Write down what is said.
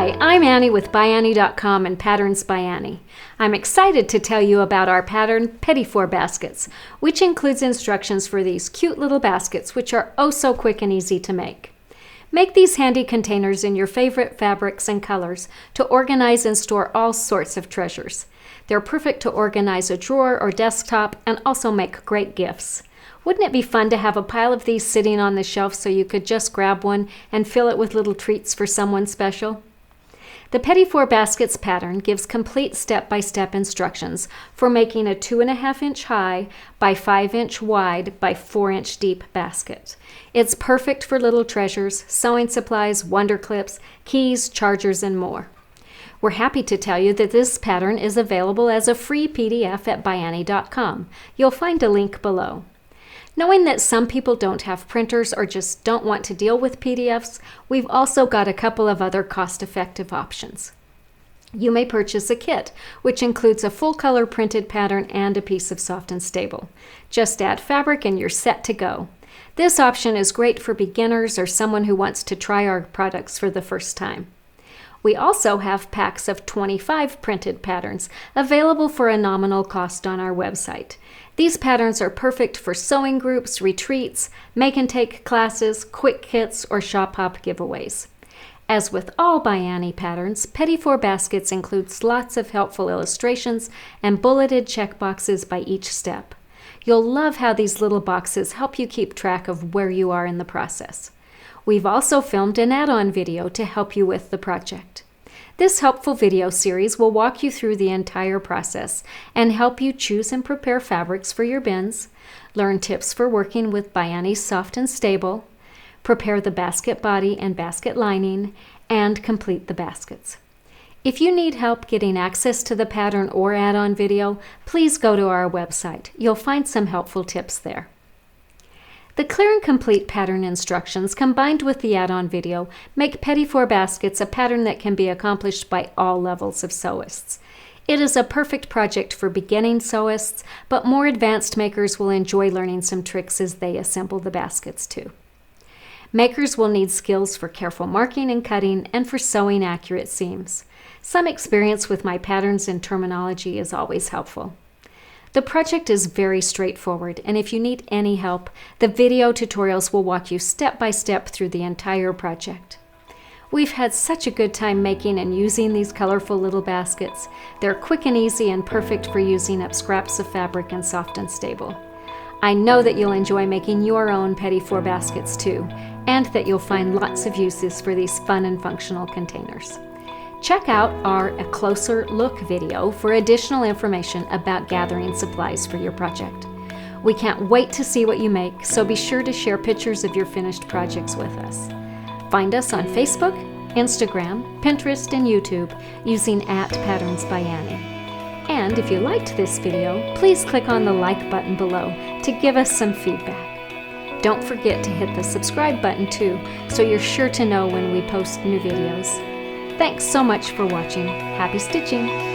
Hi, I'm Annie with ByAnnie.com and Patterns by Annie. I'm excited to tell you about our pattern Petit baskets, which includes instructions for these cute little baskets which are oh so quick and easy to make. Make these handy containers in your favorite fabrics and colors to organize and store all sorts of treasures. They're perfect to organize a drawer or desktop and also make great gifts. Wouldn't it be fun to have a pile of these sitting on the shelf so you could just grab one and fill it with little treats for someone special? The Petit baskets pattern gives complete step-by-step instructions for making a 2.5-inch high by 5-inch wide by 4-inch deep basket. It's perfect for little treasures, sewing supplies, wonder clips, keys, chargers, and more. We're happy to tell you that this pattern is available as a free PDF at ByAnnie.com. You'll find a link below. Knowing that some people don't have printers or just don't want to deal with PDFs, we've also got a couple of other cost-effective options. You may purchase a kit, which includes a full-color printed pattern and a piece of soft and stable. Just add fabric and you're set to go. This option is great for beginners or someone who wants to try our products for the first time. We also have packs of 25 printed patterns available for a nominal cost on our website. These patterns are perfect for sewing groups, retreats, make-and-take classes, quick kits, or shop hop giveaways. As with all By Annie patterns, Petit baskets includes lots of helpful illustrations and bulleted checkboxes by each step. You'll love how these little boxes help you keep track of where you are in the process. We've also filmed an add-on video to help you with the project. This helpful video series will walk you through the entire process and help you choose and prepare fabrics for your bins, learn tips for working with By Annie's Soft and Stable, prepare the basket body and basket lining, and complete the baskets. If you need help getting access to the pattern or add-on video, please go to our website. You'll find some helpful tips there. The clear and complete pattern instructions combined with the add-on video make Petit baskets a pattern that can be accomplished by all levels of sewists. It is a perfect project for beginning sewists, but more advanced makers will enjoy learning some tricks as they assemble the baskets too. Makers will need skills for careful marking and cutting and for sewing accurate seams. Some experience with my patterns and terminology is always helpful. The project is very straightforward, and if you need any help, the video tutorials will walk you step by step through the entire project. We've had such a good time making and using these colorful little baskets. They're quick and easy and perfect for using up scraps of fabric and soft and stable. I know that you'll enjoy making your own Petit baskets too, and that you'll find lots of uses for these fun and functional containers. Check out our A Closer Look video for additional information about gathering supplies for your project. We can't wait to see what you make, so be sure to share pictures of your finished projects with us. Find us on Facebook, Instagram, Pinterest, and YouTube using @PatternsByAnnie. And if you liked this video, please click on the like button below to give us some feedback. Don't forget to hit the subscribe button too, so you're sure to know when we post new videos. Thanks so much for watching. Happy stitching!